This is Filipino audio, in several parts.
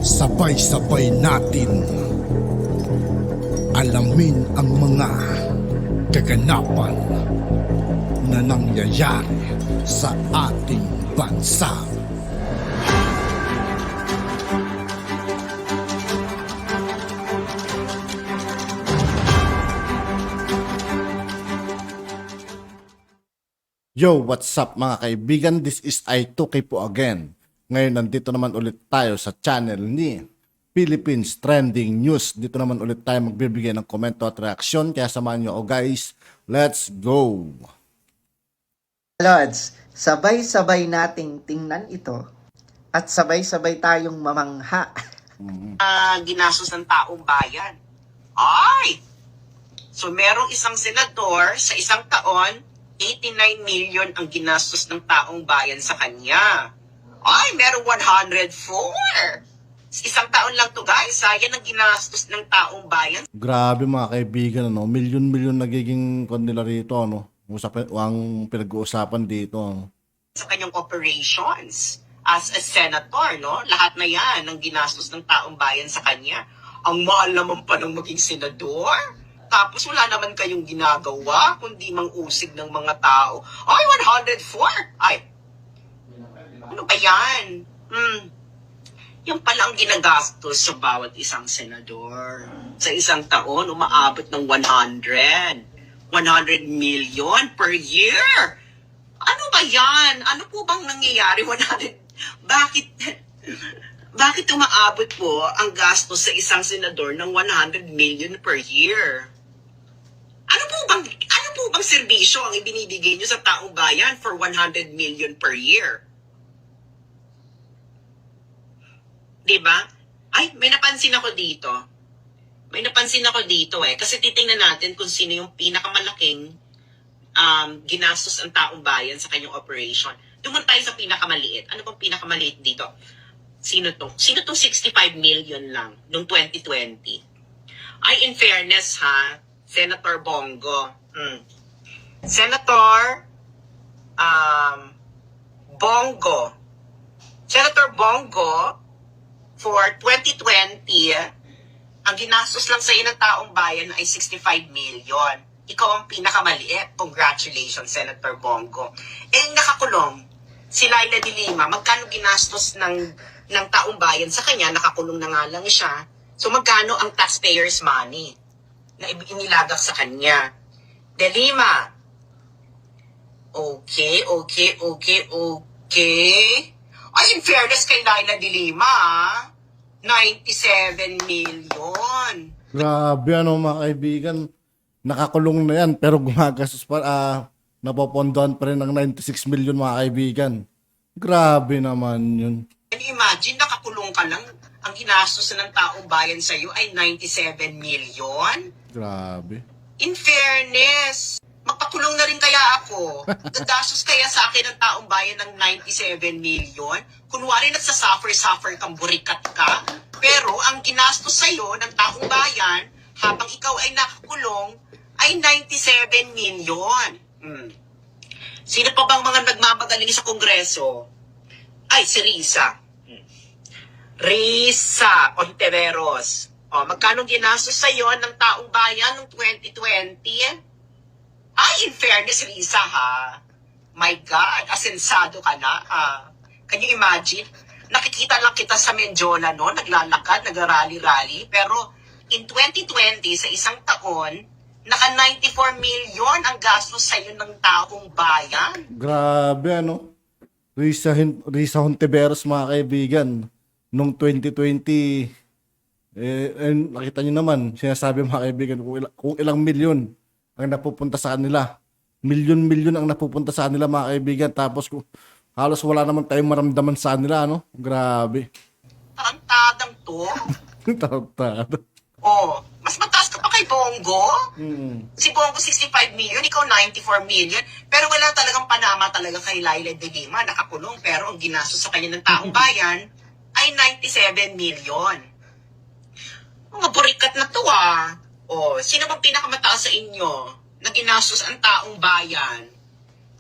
Sabay-sabay natin alamin ang mga kaganapan na nangyayari sa ating bansa. Yo, what's up mga kaibigan? This is I2K po again. Ngayon nandito naman ulit tayo sa channel ni Philippines Trending News. Dito naman ulit tayo magbibigay ng komento at reaksyon. Kaya samahan nyo ako guys. Let's go! Lods, sabay-sabay nating tingnan ito at sabay-sabay tayong mamangha. Ginastos ng taong bayan. Ay! So merong isang senador sa isang taon, 89 million ang ginastos ng taong bayan sa kanya. Ay, merong 104. Isang taon lang to guys, yan ang ginastos ng taong bayan. Grabe mga kaibigan, ano? Milyon-milyon nagiging nila rito, ano? Ang pinag-uusapan dito, ano? Sa kanyang operations as a senator, no? Lahat na yan ang ginastos ng taong bayan sa kanya. Ang mahal naman pa ng maging senador. Tapos wala naman kayong ginagawa kundi mang-usig ng mga tao. Ay, 104! Ay, ano ba yan? Yan pala ang ginagastos sa bawat isang senador. Sa isang taon, umaabot ng 100 million per year. Ano ba yan? Ano po bang nangyayari? Bakit umaabot po ang gastos sa isang senador ng 100 million per year? Ano po bang serbisyo ang ibinibigay nyo sa taong bayan for 100 million per year? Diba? Ay, may napansin ako dito. Kasi titingnan natin kung sino yung pinakamalaking ginastos ang taong bayan sa kanyang operation. Doon tayo sa pinakamaliit. Ano bang pinakamaliit dito? Sino to? Sino tong 65 million lang noong 2020? Ay, in fairness ha, Senator Bongo. Senator Bongo. Senator Bongo, for 2020, ang ginastos lang sa iyo ng taong bayan ay 65 million. Ikaw ang pinakamaliit. Congratulations, Senator Bongo. Nakakulong si Laila de Lima. Magkano ginastos ng taong bayan sa kanya? Nakakulong na nga lang siya. So magkano ang taxpayers' money na inilagak sa kanya? De Lima. Okay. Ay, in fairness kay Laila de Lima, 97 million. Grabe, ano mga kaibigan. Nakakulong na yan, pero gumagastos pa, napopondohan pa rin ng 96 million mga kaibigan. Grabe naman yun. Can you imagine, nakakulong ka lang, ang ginastos ng taong bayan sa iyo ay 97 million? Grabe. In fairness, magpakulong na rin kaya ako. Gagastos kaya sa akin ng taong bayan ng 97 million? Kunwari nagsasuffer kang burikat ka, pero ang ginastos sa iyo ng taong bayan habang ikaw ay nakakulong ay 97 million. Sino pa bang mga nagmamagaling sa Kongreso? Ay, si Risa. Risa Ontiveros. Magkano ginastos sa iyo ng taong bayan noong 2020? Ay, in fairness, Risa, ha? My God, asensado ka na, ha? Can you imagine? Nakikita lang kita sa Menjola, no? Naglalakad, nagrally-rally. Pero in 2020, sa isang taon, naka 94 million ang gastos sa iyo ng taong bayan. Grabe, ano? Risa Hontiveros, mga kaibigan. Noong 2020, nakita nyo naman, sinasabi mga kaibigan, kung ilang milyon ang napupunta sa kanila. Milyon-milyon ang napupunta sa kanila mga kaibigan. Tapos halos wala naman tayong maramdaman sa kanila, ano? Grabe. Tarantadang to. Tarantado. Mas mataas ka pa kay Bongo. Si Bongo 65 million, ikaw 94 million. Pero wala talagang panama talaga kay Laila de Lima. Nakakulong, pero ang ginastos sa kanya ng taong bayan ay 97 million. Mga burikat na to sino bang pinakamataas sa inyo na ginastos ang taong bayan?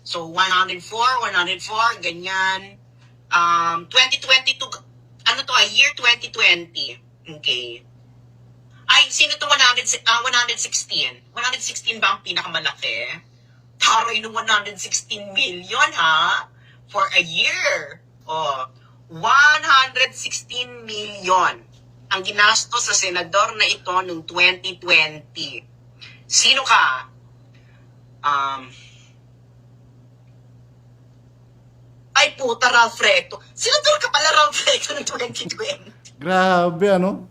So, 104, ganyan. 2022, ano to, year 2020. Okay. Ay, sino to 116? 116 ba ang pinakamalaki? Taray ng 116 million, ha? For a year. Oh, 116 million ang ginastos sa senador na ito noong 2020. Sino ka? Ay puta, Ralph Recto. Senador ka pala, Ralph Recto ng 2020. Grabe, ano?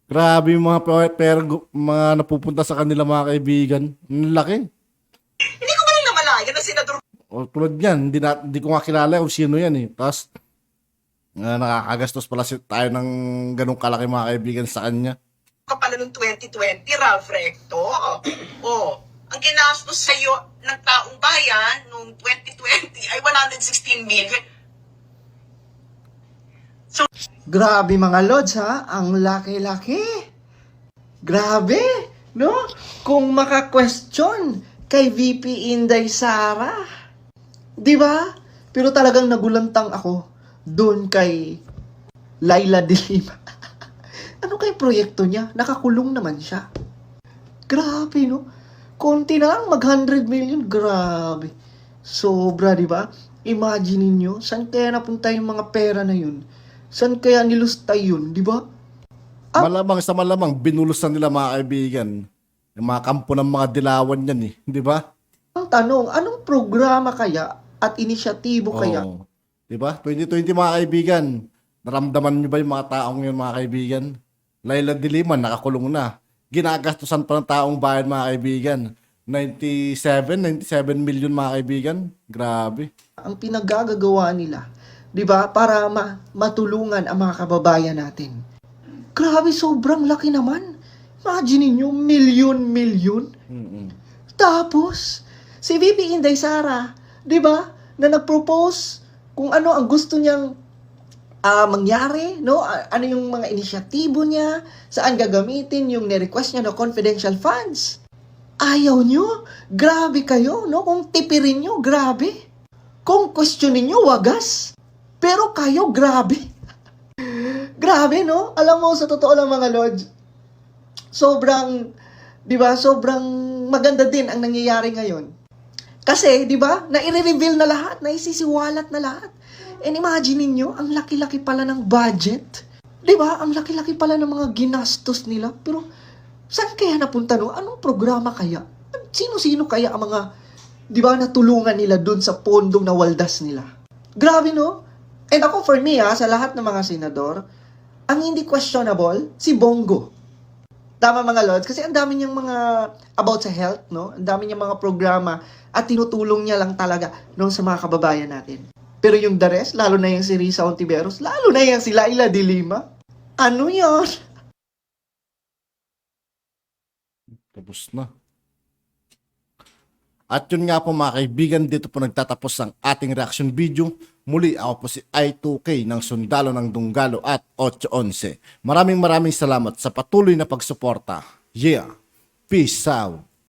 Grabe yung mga pera, mga napupunta sa kanila mga kaibigan. Ang laki. Hindi ko man namalayan na senador O, tulad yan, hindi ko nga kilala kung sino yan eh. Tapos, nakakagastos pala tayo ng ganong kalaki mga kaibigan sa kanya. ka pala noong 2020, Ralph Recto. Oh, ang ginastos sa iyo ng taong bayan noong 2020 ay 116 million. Grabe mga lods ha, ang laki-laki. Grabe, no? Kung maka-question kay VP Inday Sara. 'Di ba? Pero talagang nagulantang ako doon kay Laila de Lima. Ano kay proyekto niya? Nakakulong naman siya. Grabe, no? Konti na lang, mag 100 million. Grabe. Sobra, di ba? Imagine niyo, saan kaya napunta yung mga pera na yun? Saan kaya nilustay yun, di ba? Malamang, binulusan nila mga kaibigan. Yung mga kampo ng mga dilawan yan eh. Di ba? Ang tanong, anong programa kaya at inisyatibo kaya? Oo. Di ba? 2020 mga kaibigan. Naramdaman niyo ba yung mga taong yun mga kaibigan? Laila de Lima, nakakulong na. Ginagastusan pa ng taong bayan mga kaibigan. 97 million mga kaibigan. Grabe. Ang pinagagagawa nila, 'di ba? Para matulungan ang mga kababayan natin. Grabe, sobrang laki naman. Imagine niyo, milyon. Tapos si VP Inday Sara, 'di ba? Na nag-propose kung ano ang gusto niyang mangyari, no? Ano yung mga inisyatibo niya, saan gagamitin yung ni-request niya na confidential funds. Ayaw nyo? Grabe kayo, no? Kung tipirin nyo, grabe. Kung questionin nyo, wagas. Pero kayo, grabe. Grabe, no? Alam mo, sa totoo lang mga lodge, sobrang, di ba, sobrang maganda din ang nangyayari ngayon. Kasi, di ba, na-i-reveal na lahat, naisisiwalat na lahat. And imagine niyo, ang laki-laki pala ng budget. Di ba? Ang laki-laki pala ng mga ginastos nila. Pero, saan kaya napunta, no? Anong programa kaya? Sino-sino kaya ang mga, di ba, natulungan nila dun sa pondong na waldas nila? Grabe, no? And ako, for me, sa lahat ng mga senador, ang hindi questionable, si Bongo. Tama mga lords, kasi ang dami niyang mga about sa health, no? Ang dami niyang mga programa at tinutulong niya lang talaga no, sa mga kababayan natin. Pero yung the rest, lalo na yung si Risa Hontiveros, lalo na yung si Laila de Lima, ano yun? Tapos na. At yun nga po mga kaibigan, dito po nagtatapos ang ating reaction video. Muli ako po si I2K ng Sundalo ng Dunggalo at 811. Maraming salamat sa patuloy na pagsuporta. Yeah, peace out.